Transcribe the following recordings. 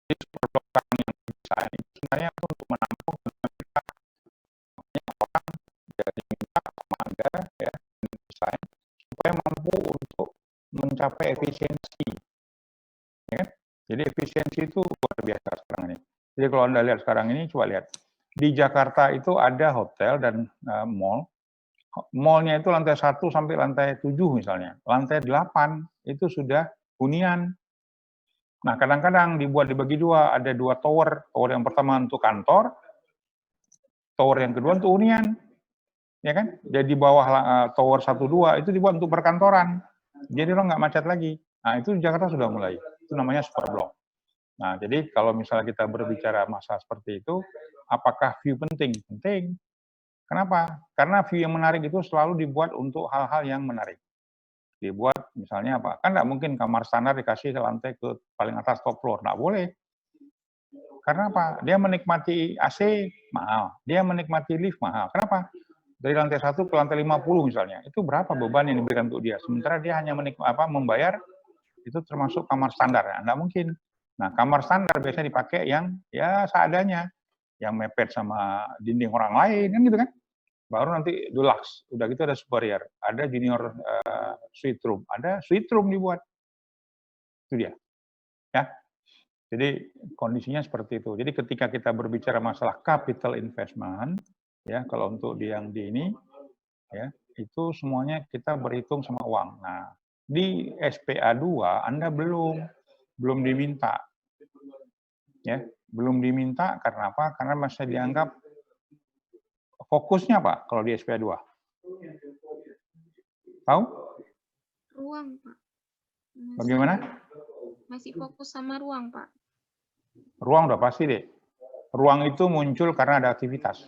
Jadi super block kami yang didesain itu sebenarnya untuk menampung orang jadi minta sama Anda ya desain supaya mampu untuk mencapai efisiensi. Ya. Jadi efisiensi itu luar biasa sekarang ini. Jadi kalau Anda lihat sekarang ini, coba lihat. Di Jakarta itu ada hotel dan mall. Mallnya itu lantai 1 sampai lantai 7 misalnya. Lantai 8 itu sudah hunian. Nah, kadang-kadang dibuat dibagi dua, ada 2 tower. Tower yang pertama untuk kantor, tower yang kedua untuk hunian. Ya kan? Jadi di bawah tower 1, 2 itu dibuat untuk perkantoran. Jadi orang nggak macet lagi. Nah, itu di Jakarta sudah mulai. Itu namanya super block. Nah, jadi kalau misalnya kita berbicara masalah seperti itu, apakah view penting? Penting. Kenapa? Karena view yang menarik itu selalu dibuat untuk hal-hal yang menarik. Dibuat misalnya apa? Kan nggak mungkin kamar standar dikasih ke lantai ke paling atas top floor. Nggak boleh. Karena apa? Dia menikmati AC, mahal. Dia menikmati lift, mahal. Kenapa? Dari lantai 1 ke lantai 50 misalnya. Itu berapa beban yang diberikan untuk dia? Sementara dia hanya membayar, itu termasuk kamar standar. Ya? Nggak mungkin. Nah, kamar standar biasanya dipakai yang ya seadanya. Yang mepet sama dinding orang lain, kan gitu kan? Baru nanti deluxe, udah gitu ada superior, ada junior suite room, ada suite room dibuat. Itu dia. Ya. Jadi kondisinya seperti itu. Jadi ketika kita berbicara masalah capital investment, ya kalau untuk yang di ini, ya itu semuanya kita berhitung sama uang. Nah, di SPA 2 Anda belum diminta. Ya, belum diminta karena apa? Karena masih dianggap fokusnya apa kalau di SPA 2? Tahu? Ruang, Pak. Bagaimana? Masih fokus sama ruang, Pak. Ruang udah pasti deh. Ruang itu muncul karena ada aktivitas.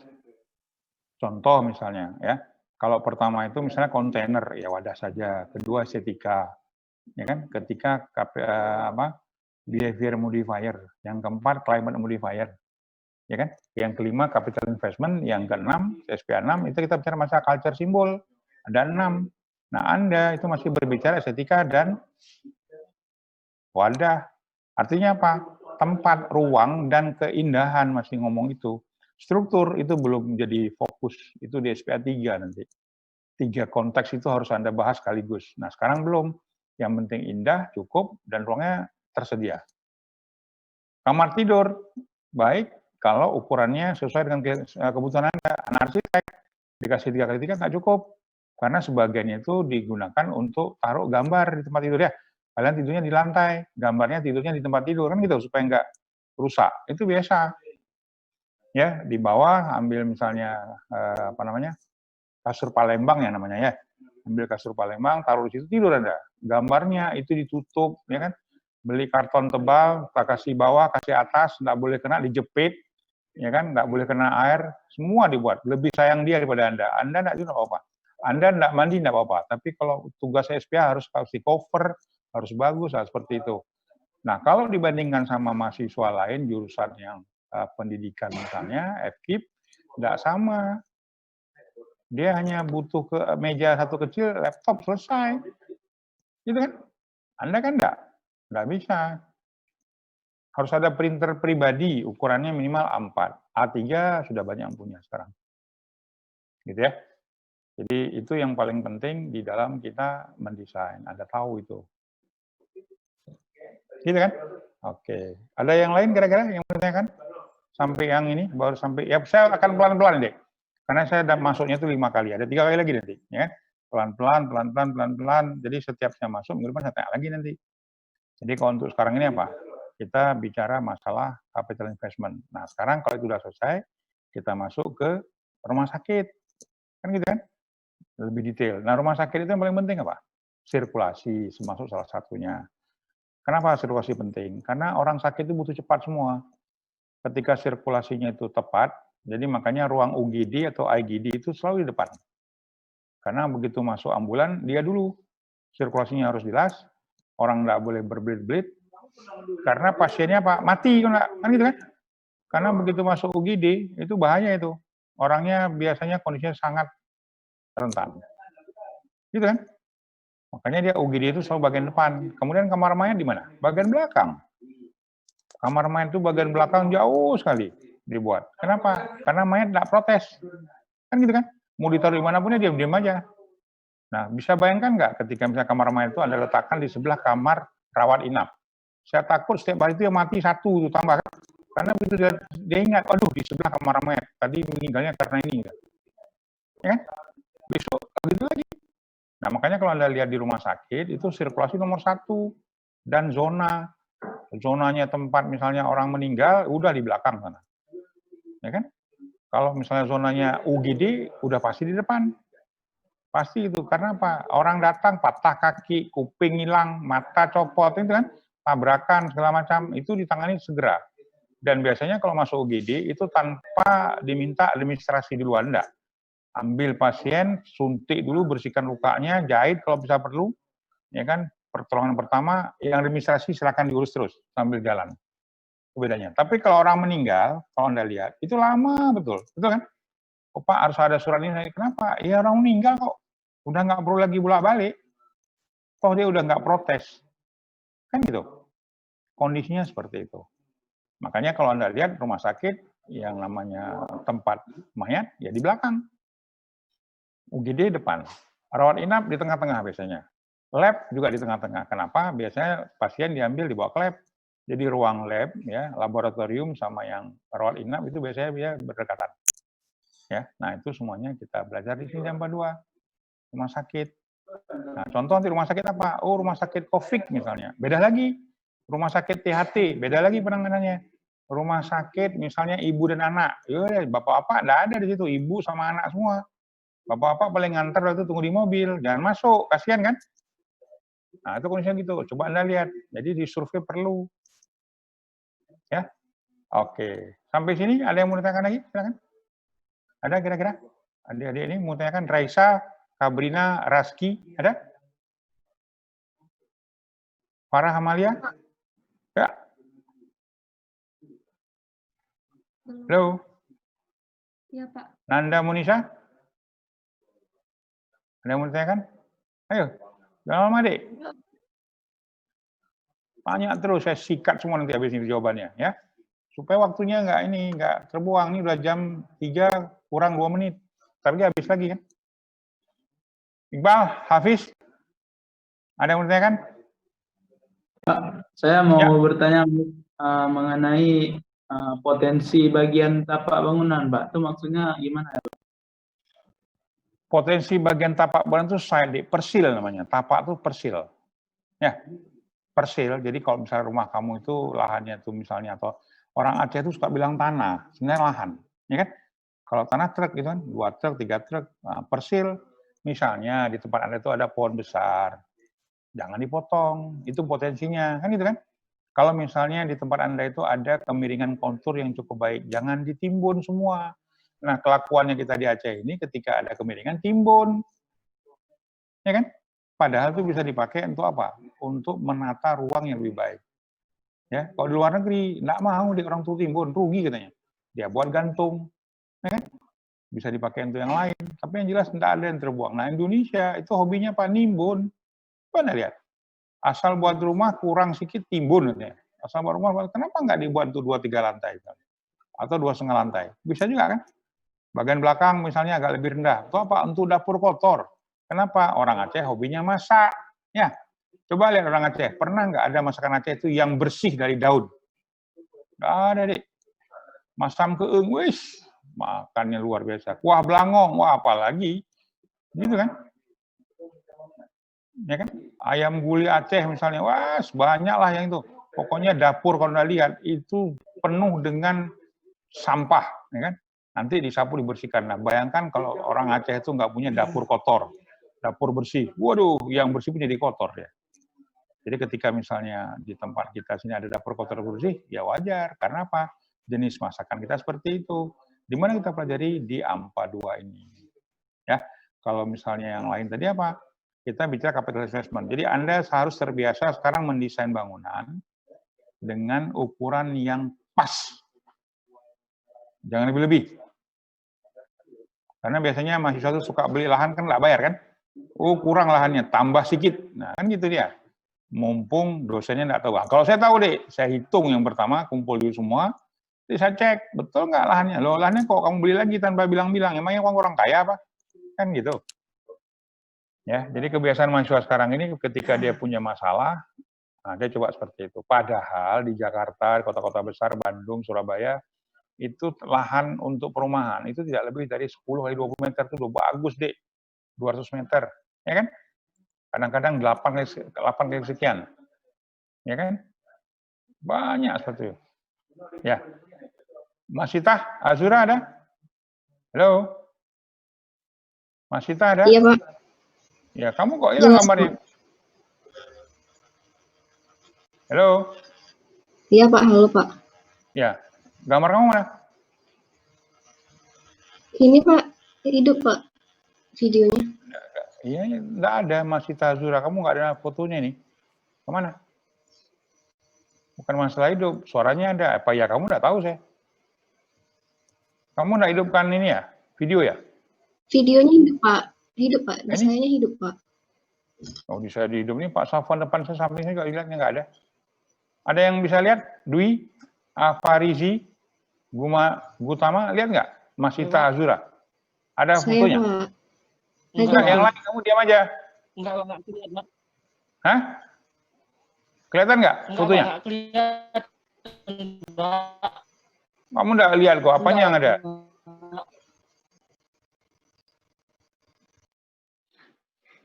Contoh misalnya ya, kalau pertama itu misalnya kontainer ya wadah saja, kedua estetika, ya kan? Ketika behavior modifier, yang keempat climate modifier, ya kan? Yang kelima capital investment, yang keenam SPA 6 itu kita bicara masalah culture simbol, ada 6. Nah Anda itu masih berbicara estetika dan wadah. Artinya apa? Tempat, ruang, dan keindahan masih ngomong itu. Struktur itu belum menjadi fokus, itu di SPA 3 nanti. 3 konteks itu harus Anda bahas sekaligus. Nah, sekarang belum. Yang penting indah, cukup, dan ruangnya tersedia. Kamar tidur, baik kalau ukurannya sesuai dengan kebutuhan Anda. Arsitek, dikasih 3x3 nggak cukup. Karena sebagiannya itu digunakan untuk taruh gambar di tempat tidur ya. Kalian tidurnya di lantai, gambarnya tidurnya di tempat tidur, kan gitu, supaya nggak rusak. Itu biasa. Ya, di bawah ambil misalnya kasur Palembang ya namanya ya. Ambil kasur Palembang, taruh di situ, tidur Anda. Gambarnya itu ditutup, ya kan? Beli karton tebal, kasih bawah, kasih atas, nggak boleh kena, dijepit, ya kan? Nggak boleh kena air, semua dibuat. Lebih sayang dia daripada Anda. Anda nggak juga apa-apa. Anda nggak mandi nggak apa-apa. Tapi kalau tugas SPA harus di cover, harus bagus, harus seperti itu. Nah, kalau dibandingkan sama mahasiswa lain jurusan yang pendidikan misalnya, FKIP, nggak sama. Dia hanya butuh ke meja satu kecil, laptop, selesai. Gitu kan? Anda kan nggak bisa. Harus ada printer pribadi, ukurannya minimal A4. A3 sudah banyak yang punya sekarang. Gitu ya. Jadi itu yang paling penting di dalam kita mendesain. Anda tahu itu. Gitu kan? Oke. Ada yang lain kira-kira yang bertanyakan? Sampai yang ini, baru sampai, ya saya akan pelan-pelan deh. Karena saya masuknya itu 5 kali, ada 3 kali lagi nanti. Ya. Pelan-pelan, pelan-pelan, pelan-pelan. Jadi setiap saya masuk, minggu depan saya tanya lagi nanti. Jadi kalau untuk sekarang ini apa? Kita bicara masalah capital investment. Nah sekarang kalau itu sudah selesai, kita masuk ke rumah sakit. Kan gitu kan? Lebih detail. Nah rumah sakit itu yang paling penting apa? Sirkulasi, termasuk salah satunya. Kenapa sirkulasi penting? Karena orang sakit itu butuh cepat semua. Ketika sirkulasinya itu tepat, jadi makanya ruang UGD atau IGD itu selalu di depan. Karena begitu masuk ambulan, dia dulu. Sirkulasinya harus jelas, orang nggak boleh berbelit-belit, karena pasiennya apa? Mati, kan gitu kan? Karena begitu masuk UGD, itu bahaya itu. Orangnya biasanya kondisinya sangat rentan. Gitu kan? Makanya dia UGD itu selalu bagian depan. Kemudian kamar mayat di mana? Bagian belakang. Kamar mayat itu bagian belakang jauh sekali dibuat. Kenapa? Karena mayat tidak protes. Kan gitu kan? Mau ditaruh di mana pun dia diam-diam aja. Nah, bisa bayangkan nggak ketika misalnya kamar mayat itu ada letakkan di sebelah kamar rawat inap. Saya takut setiap hari itu yang mati satu itu tambah kan? Karena begitu dia ingat, aduh di sebelah kamar mayat, tadi meninggalnya karena ini. Ya kan? Besok begitu lagi. Nah, makanya kalau Anda lihat di rumah sakit, itu sirkulasi nomor 1. Dan zonanya tempat misalnya orang meninggal, udah di belakang sana. Ya kan? Kalau misalnya zonanya UGD, udah pasti di depan. Pasti itu, karena apa? Orang datang, patah kaki, kuping hilang, mata copot, itu kan, tabrakan, segala macam, itu ditangani segera. Dan biasanya kalau masuk UGD, itu tanpa diminta administrasi dulu, enggak. Ambil pasien, suntik dulu, bersihkan lukanya, jahit kalau bisa perlu, ya kan? Pertolongan pertama, yang administrasi silakan diurus terus sambil jalan. Itu bedanya. Tapi kalau orang meninggal, kalau Anda lihat, itu lama betul kan? Oh, Pak harus ada surat ini. Kenapa? Ya orang meninggal kok. Udah nggak perlu lagi bolak-balik. Toh dia udah nggak protes. Kan gitu. Kondisinya seperti itu. Makanya kalau Anda lihat rumah sakit yang namanya tempat mayat, ya di belakang. UGD depan. Rawat inap di tengah-tengah biasanya. Lab juga di tengah-tengah. Kenapa? Biasanya pasien diambil dibawa ke lab. Jadi ruang lab, ya, laboratorium sama yang rawat inap itu biasanya dia berdekatan. Ya, nah itu semuanya kita belajar di sini jam 2 rumah sakit. Nah, contoh nanti rumah sakit apa? Oh, rumah sakit COVID misalnya. Beda lagi. Rumah sakit THT, beda lagi penanganannya. Rumah sakit misalnya ibu dan anak. Ya, bapak-bapak enggak ada di situ, ibu sama anak semua. Bapak-bapak paling nganter waktu tunggu di mobil, jangan masuk, kasihan kan? Nah, itu kondisinya gitu. Coba Anda lihat. Jadi di survei perlu. Ya. Oke. Sampai sini ada yang mau ditanyakan lagi? Silakan. Ada kira-kira? Adik-adik ini mau tanyakan Raisa, Kabrina, Raski, ada? Farah Amalia? Ya. Halo. Iya, Pak. Nanda Munisa? Ada yang mau ditanyakan? Ayo. Jangan lama, Dek. Tanya terus, saya sikat semua nanti habis ini jawabannya, ya. Supaya waktunya nggak terbuang. Ini udah jam 3 kurang 2 menit. Tapi habis lagi kan. Iqbal, Hafiz, ada yang mau ditanyakan? Pak, saya mau Ya. bertanya mengenai potensi bagian tapak bangunan, Pak. Itu maksudnya gimana? Potensi bagian tapak bangunan itu persil namanya. Tapak itu persil. Ya, persil. Jadi kalau misalnya rumah kamu itu lahannya itu misalnya, atau orang Aceh itu suka bilang tanah, sebenarnya lahan. Ya kan? Kalau tanah truk gitu kan, 2 truk, 3 truk. Nah, persil misalnya di tempat Anda itu ada pohon besar, jangan dipotong. Itu potensinya, kan gitu kan? Kalau misalnya di tempat Anda itu ada kemiringan kontur yang cukup baik, jangan ditimbun semua. Nah, kelakuannya kita di Aceh ini ketika ada kemiringan, timbun. Ya kan? Padahal itu bisa dipakai untuk apa? Untuk menata ruang yang lebih baik. Ya, kalau di luar negeri, nggak mau di orang tua timbun, rugi katanya. Dia buat gantung. Ya kan? Bisa dipakai untuk yang lain. Tapi yang jelas nggak ada yang terbuang. Nah, Indonesia itu hobinya apa? Nimbun. Mana lihat? Asal buat rumah kurang sedikit timbun katanya. Asal buat rumah, kenapa nggak dibuat untuk 2-3 lantai? Atau 2,5 lantai? Bisa juga kan? Bagian belakang misalnya agak lebih rendah. Itu apa? Untuk dapur kotor. Kenapa? Orang Aceh hobinya masak. Ya, coba lihat orang Aceh. Pernah nggak ada masakan Aceh itu yang bersih dari daun? Nggak ada, Dek. Masam keung, wis. Makannya luar biasa. Kuah belangong, wah apalagi. Gitu kan? Ya kan? Ayam guli Aceh misalnya, wah banyak lah yang itu. Pokoknya dapur kalau Anda lihat itu penuh dengan sampah, ya kan? Nanti disapu dibersihkan. Nah, bayangkan kalau orang Aceh itu nggak punya dapur kotor, dapur bersih. Waduh, yang bersih pun jadi kotor ya. Jadi ketika misalnya di tempat kita sini ada dapur kotor bersih, ya wajar. Karena apa? Jenis masakan kita seperti itu. Di mana kita pelajari di AMPA 2 ini. Ya, kalau misalnya yang lain tadi apa? Kita bicara capital investment. Jadi Anda harus terbiasa sekarang mendesain bangunan dengan ukuran yang pas. Jangan lebih-lebih. Karena biasanya mahasiswa itu suka beli lahan kan nggak bayar kan? Oh, kurang lahannya, tambah sedikit. Nah, kan gitu dia. Mumpung dosennya nggak tahu. Kalau saya tahu deh, saya hitung yang pertama, kumpul dulu semua, terus saya cek, betul nggak lahannya? Loh, lahannya kok kamu beli lagi tanpa bilang-bilang? Emangnya kamu orang kaya apa? Kan gitu. Ya, jadi kebiasaan mahasiswa sekarang ini ketika dia punya masalah, nah dia coba seperti itu. Padahal di Jakarta, kota-kota besar, Bandung, Surabaya, itu lahan untuk perumahan itu tidak lebih dari 10 kali 20 meter itu udah bagus deh, 200 meter, ya kan? Kadang-kadang 8 kali sekian, ya kan? Banyak seperti itu. Ya, Mas Sita, Azura ada? Halo, Mas Sita ada? Iya, Pak. Ya, kamu kok hilang Jelas, gambarnya? Pak. Halo, Iya, Pak. Halo, Pak. ya, gambar kamu mana? Ini, Pak. Hidup, Pak. Videonya. Iya, nggak ada Mas Sita Azura. Kamu nggak ada fotonya nih. Kemana? Bukan masalah hidup, suaranya ada. Apa ya kamu nggak tahu saya? Kamu nggak hidupkan ini ya, video ya? Videonya hidup, Pak. Hidup, Pak. Di Ini? sayanya hidup, Pak. Oh, di saya di hidup ini Pak Safwan depan saya, samping saya juga lihatnya nggak ada. Ada yang bisa lihat? Dwi, Afarizi, Gutama, lihat nggak? Mas Sita Azura. Ada Saya, fotonya? Pak. Enggak, Ada, yang Pak. lain kamu diam aja. Enggak kelihatan, Pak. Hah? Kelihatan nggak fotonya? Enggak kelihatan, Pak. Kamu nggak lihat kok, apanya yang ada?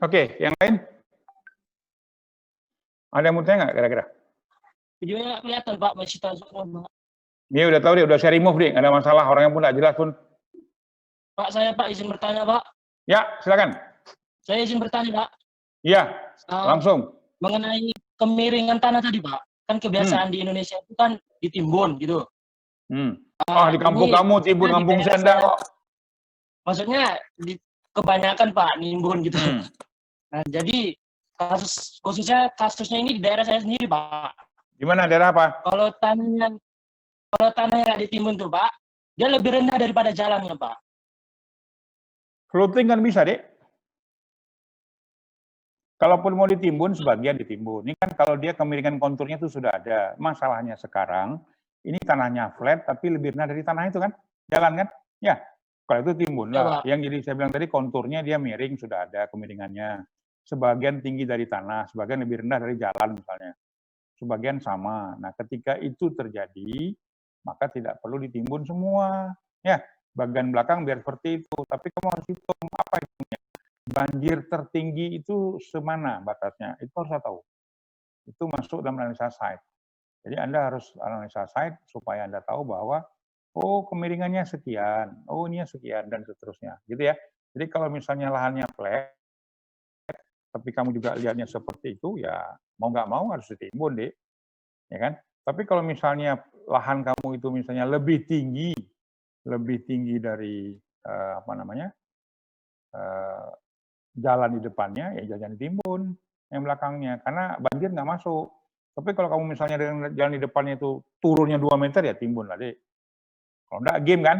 Oke, yang lain? Ada yang mau tanya nggak kira-kira? Videonya nggak kelihatan, Pak. Masih tahu semua, Pak. Ini udah tahu deh, udah saya remove deh, nggak ada masalah, orangnya pun nggak jelas pun. Pak, saya Pak izin bertanya, Pak. Ya, silakan. Saya izin bertanya, Pak. Iya, langsung. Mengenai kemiringan tanah tadi, Pak. Kan kebiasaan di Indonesia itu kan ditimbun gitu. Oh, di kampung ini kamu, timbun di kampung daerah saya enggak saya. kok. Maksudnya kebanyakan, Pak, nimbun gitu. Nah, jadi khususnya kasusnya ini di daerah saya sendiri, Pak. Gimana, daerah apa? Kalau tanahnya nggak ditimbun tuh, Pak, dia lebih rendah daripada jalannya, Pak. Floating kan bisa, Dek. Kalaupun mau ditimbun, sebagian ditimbun. Ini kan kalau dia kemiringan konturnya itu sudah ada. Masalahnya sekarang, ini tanahnya flat, tapi lebih rendah dari tanah itu kan? Jalan kan? Ya, kalau itu timbun lah. Yang jadi saya bilang tadi, konturnya dia miring, sudah ada kemiringannya. Sebagian tinggi dari tanah, sebagian lebih rendah dari jalan misalnya. Sebagian sama. Nah, ketika itu terjadi, maka tidak perlu ditimbun semua. Ya, bagian belakang biar seperti itu. Tapi kamu harus hitung apa hitungnya. Banjir tertinggi itu semana batasnya, itu harus saya tahu. Itu masuk dalam analisa site. Jadi Anda harus analisa site supaya Anda tahu bahwa, oh kemiringannya sekian, oh ini sekian, dan seterusnya. Gitu ya. Jadi kalau misalnya lahannya flat, tapi kamu juga lihatnya seperti itu, ya mau nggak mau harus ditimbun, deh. Ya kan? Tapi kalau misalnya lahan kamu itu misalnya lebih tinggi dari jalan di depannya, ya jangan ditimbun yang belakangnya, karena banjir nggak masuk. Tapi kalau kamu misalnya dengan jalan di depannya itu turunnya 2 meter, ya timbun lah, Dek. Kalau nggak game kan?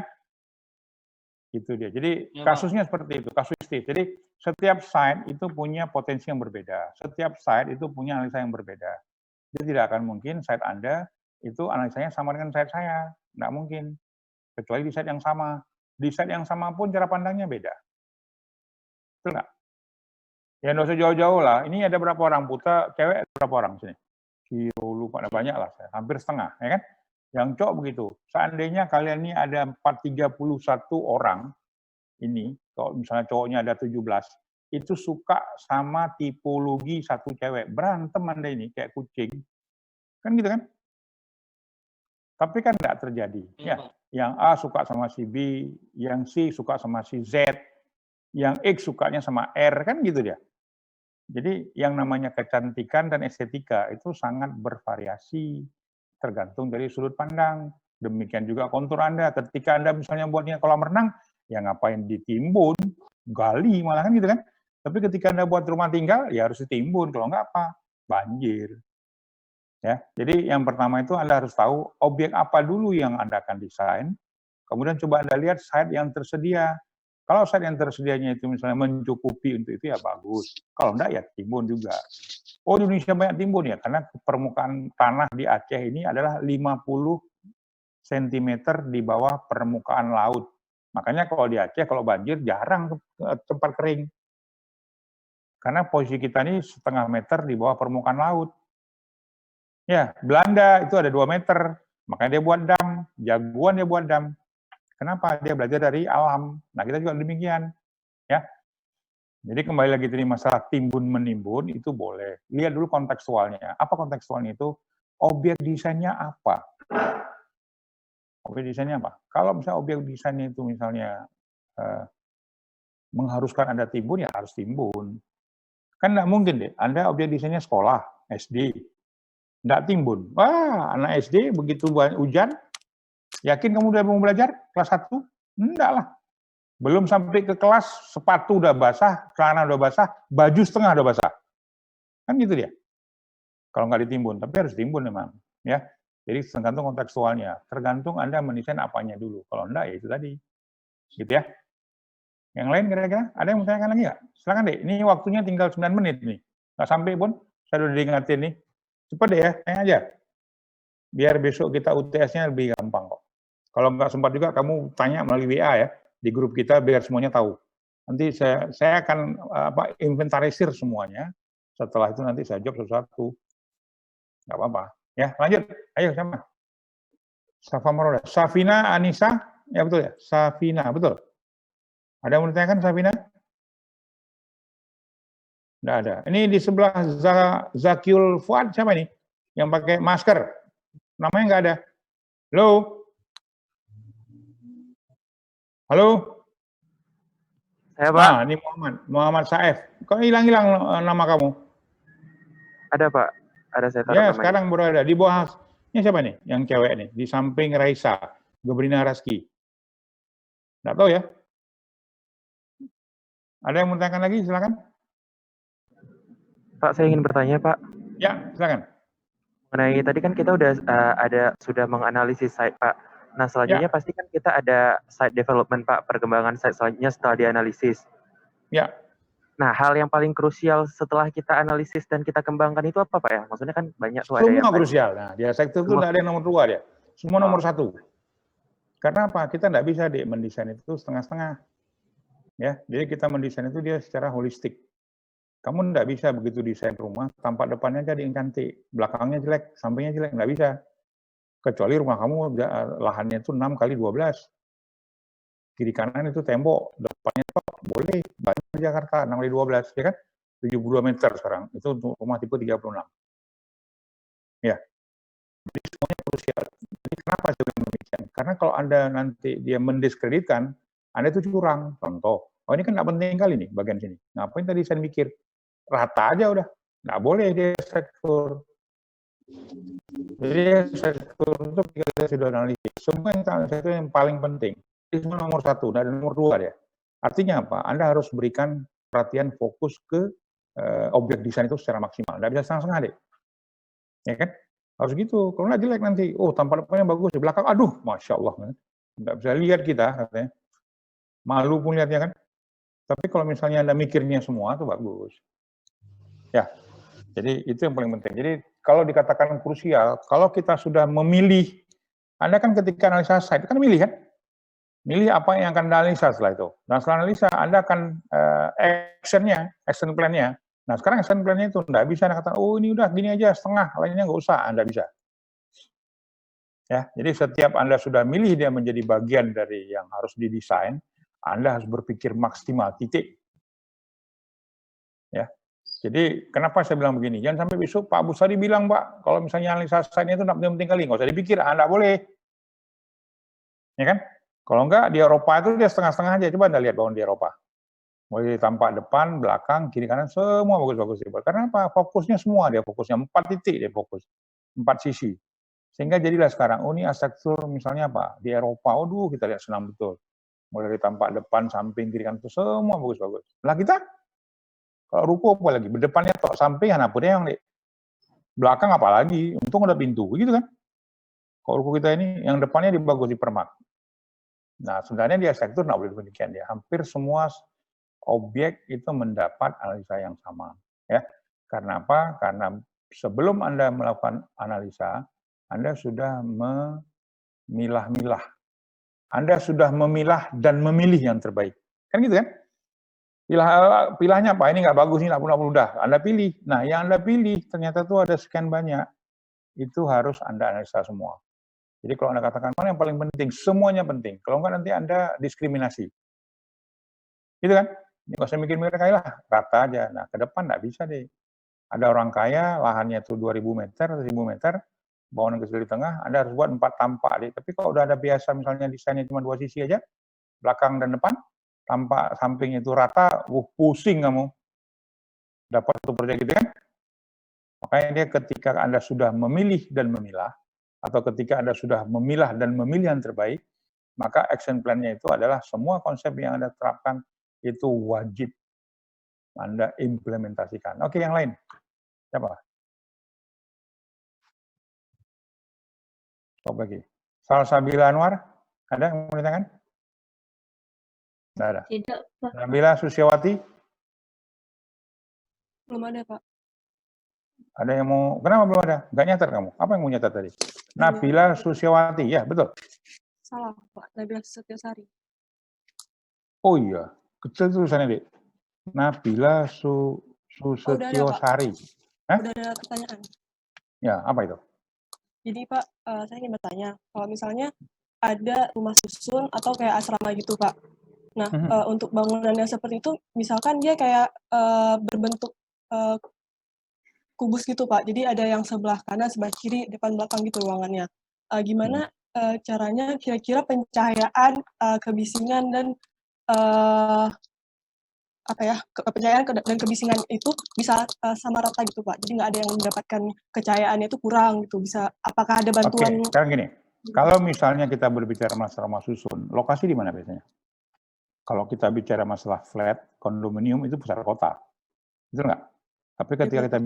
Gitu dia. Jadi Ya, kasusnya seperti itu, kasusistik. Jadi setiap site itu punya potensi yang berbeda. Setiap site itu punya analisa yang berbeda. Jadi tidak akan mungkin site Anda itu analisanya sama dengan site saya. Nggak mungkin. Kecuali di site yang sama. Di site yang sama pun cara pandangnya beda. Betul nggak? Ya nggak usah jauh-jauh lah. Ini ada berapa orang putra, cewek berapa orang sini? Lupa, ada banyak lah, hampir setengah, ya kan? Yang cowok begitu. Seandainya kalian ini ada 431 orang, ini, kalau misalnya cowoknya ada 17, itu suka sama tipologi satu cewek. Berantem Anda ini, kayak kucing. Kan gitu kan? Tapi kan nggak terjadi. Ya, yang A suka sama si B, yang C suka sama si Z, yang X sukanya sama R, kan gitu dia. Jadi yang namanya kecantikan dan estetika itu sangat bervariasi, tergantung dari sudut pandang. Demikian juga kontur Anda. Ketika Anda misalnya buatnya kolam renang, ya ngapain ditimbun, gali malah kan gitu kan. Tapi ketika Anda buat rumah tinggal, ya harus ditimbun, kalau enggak apa? Banjir. Ya, jadi yang pertama itu Anda harus tahu objek apa dulu yang Anda akan desain, kemudian coba Anda lihat site yang tersedia. Kalau site yang tersedianya itu misalnya mencukupi untuk itu ya bagus. Kalau enggak ya timbun juga. Oh, di Indonesia banyak timbun ya, karena permukaan tanah di Aceh ini adalah 50 cm di bawah permukaan laut. Makanya kalau di Aceh, kalau banjir jarang tempat kering. Karena posisi kita ini setengah meter di bawah permukaan laut. Ya, Belanda itu ada 2 meter, makanya dia buat dam. Jagoan dia buat dam. Kenapa? Dia belajar dari alam. Nah, kita juga demikian. Ya. Jadi kembali lagi tadi masalah timbun menimbun itu boleh. Lihat dulu kontekstualnya. Apa kontekstualnya itu? Objek desainnya apa? Objek desainnya apa? Kalau misalnya objek desainnya itu misalnya mengharuskan ada timbun, ya harus timbun. Kan nggak mungkin deh, Anda objek desainnya sekolah, SD, nggak timbun. Wah, anak SD begitu hujan, yakin kamu udah mau belajar kelas 1? Enggak lah. Belum sampai ke kelas, sepatu udah basah, celana udah basah, baju setengah udah basah. Kan gitu dia. Kalau nggak ditimbun, tapi harus timbun memang. Ya. Jadi tergantung kontekstualnya. Tergantung Anda mendesain apanya dulu. Kalau enggak, ya itu tadi. Gitu ya. Yang lain kira-kira? Ada yang mau tanyakan lagi nggak? Silakan deh. Ini waktunya tinggal 9 menit nih. Nggak sampai pun, saya udah diingatin nih. Cepat deh ya, tanya aja. Biar besok kita UTS-nya lebih gampang kok. Kalau nggak sempat juga, kamu tanya melalui WA ya. Di grup kita biar semuanya tahu. Nanti saya akan inventarisir semuanya. Setelah itu nanti saya jawab satu-satu. Nggak apa-apa. Ya, lanjut. Ayo sama. Safa Maroda. Safina Anissa. Ya betul ya. Safina, betul. Ada yang mau ditanyakan, Safina? Nggak ada. Ini di sebelah Zakiul Fuad, siapa ini? Yang pakai masker. Namanya nggak ada. Halo? Halo? Saya, Pak. Nah, ini Muhammad Saif. Kok hilang-hilang nama kamu? Ada, Pak. Ada, saya taruh Ya, namanya. sekarang baru ada. Di bawah, ini siapa nih? Yang cewek nih. Di samping Raisa. Gebrina Raski. Nggak tahu ya? Ada yang mau tanyakan lagi? Silakan. Pak, saya ingin bertanya, Pak. Ya, silakan. Mengenai tadi kan kita sudah menganalisis site, Pak. Nah, selanjutnya pasti kan kita ada site development, Pak. Perkembangan site selanjutnya setelah dianalisis. Ya. Nah, hal yang paling krusial setelah kita analisis dan kita kembangkan itu apa, Pak ya? Maksudnya kan banyak tuh ada yang Semua krusial. Nah, di sektor itu nggak ada yang nomor 2 dia. Semua nomor 1. Karena apa? Kita nggak bisa mendesain itu setengah-setengah. Ya, jadi kita mendesain itu dia secara holistik. Kamu nggak bisa begitu desain rumah, tampak depannya jadi yang cantik, belakangnya jelek, sampingnya jelek, nggak bisa. Kecuali rumah kamu lahannya itu 6 kali 12. Kiri kanan itu tembok, depannya top, boleh. Banyak di Jakarta, 6 kali 12, ya kan? 72 meter sekarang, itu untuk rumah tipe 36. Ya, jadi semuanya krusial. Jadi kenapa saya bilang demikian? Karena kalau Anda nanti dia mendiskreditkan, Anda itu curang. Contoh, oh ini kan nggak penting kali nih bagian sini. Ngapain tadi saya mikir? Rata aja udah. Nggak boleh dia sektor. Jadi sektor untuk kita sudah analisis. Semua yang paling penting. Itu nomor 1, dan nomor 2 ya. Artinya apa? Anda harus berikan perhatian fokus ke objek desain itu secara maksimal. Nggak bisa setengah-setengah deh. Ya kan? Harus gitu. Kalau nggak jelek nanti. Oh, tampak depannya bagus. Di belakang, aduh, Masya Allah. Nggak bisa lihat kita, katanya. Malu pun lihatnya kan. Tapi kalau misalnya Anda mikirnya semua, itu bagus. Ya, jadi itu yang paling penting. Jadi kalau dikatakan krusial, kalau kita sudah memilih, Anda kan ketika analisa site, kan milih kan? Milih apa yang akan Anda analisa setelah itu. Dan setelah analisa, Anda akan action plan-nya. Nah, sekarang action plan-nya itu nggak bisa Anda katakan, oh ini udah gini aja, setengah, lainnya nggak usah, Anda bisa. Ya, jadi setiap Anda sudah milih dia menjadi bagian dari yang harus didesain, Anda harus berpikir maksimal, titik. Ya, jadi kenapa saya bilang begini? Jangan sampai besok Pak Busari bilang, Pak, kalau misalnya analisa site-nya itu nggak penting kali, nggak usah dipikir, Anda boleh. Ya kan? Kalau enggak, di Eropa itu dia setengah-setengah aja. Coba Anda lihat bangun di Eropa. Mulai tampak depan, belakang, kiri, kanan, semua bagus-bagus. Karena apa? Fokusnya semua, dia fokusnya 4 titik, dia fokus. 4 sisi. Sehingga jadilah sekarang, oh ini arsitektur misalnya apa? Di Eropa, aduh kita lihat senang betul. Mulai dari tampak depan, samping, kiri, kanan, itu semua bagus-bagus. Lah kita, kalau ruko apa lagi? Depannya tok samping, apa deh yang di belakang apa lagi? Untung ada pintu, gitu kan? Kalau ruko kita ini, yang depannya dibagus di permak. Nah, sebenarnya di arsitektur nggak boleh demikian ya. Hampir semua objek itu mendapat analisa yang sama. Ya, karena apa? Karena sebelum Anda melakukan analisa, Anda sudah memilah-milah. Anda sudah memilah dan memilih yang terbaik. Kan gitu kan? Pilahnya apa? Ini nggak bagus, ini nggak udah. Anda pilih. Nah, yang Anda pilih ternyata tuh ada sekian banyak. Itu harus Anda analisa semua. Jadi kalau Anda katakan mana yang paling penting, semuanya penting. Kalau enggak nanti Anda diskriminasi. Gitu kan? Ini kalau saya mikir-mikir kaya lah, rata aja. Nah, ke depan nggak bisa deh. Ada orang kaya, lahannya itu 2.000 meter, 1.000 meter, bangunan kecil di tengah, Anda harus buat 4 tampak deh. Tapi kalau udah ada biasa misalnya desainnya cuma 2 sisi aja, belakang dan depan, tampak sampingnya itu rata, pusing kamu. Dapat satu proyek gitu kan? Makanya dia ketika Anda sudah memilih dan memilah, atau ketika Anda sudah memilah dan memilih yang terbaik, maka action plan-nya itu adalah semua konsep yang Anda terapkan itu wajib Anda implementasikan. Oke, yang lain. Siapa? Stop lagi. Salsabila Anwar, ada yang mau ditanyakan? Tidak ada. Tidak, Pak. Nabila Susiawati, Belum ada, Pak. ada yang mau, kenapa belum ada? Nggak nyatat kamu? Apa yang mau nyatat tadi? Nabila Susiawati, ya betul. Salah, Pak. Nabila Setiosari. Oh iya, kecil tulisannya, Dek. Nabila Sutiosari. Udah ada pertanyaan. Ya, apa itu? Jadi, Pak, saya ingin bertanya, kalau misalnya ada rumah susun atau kayak asrama gitu, Pak. Nah, untuk bangunan yang seperti itu, misalkan dia kayak berbentuk kubus gitu, Pak. Jadi ada yang sebelah kanan, sebelah kiri, depan belakang gitu ruangannya. Gimana caranya kira-kira pencahayaan, kebisingan dan pencahayaan dan kebisingan itu bisa sama rata gitu, Pak. Jadi nggak ada yang mendapatkan kecahayaannya itu kurang gitu. Bisa apakah ada bantuan? Oke, sekarang gini. Kalau misalnya kita berbicara masalah rumah susun, lokasi di mana biasanya? Kalau kita bicara masalah flat, kondominium itu pusat kota. Betul nggak? Tapi ketika kita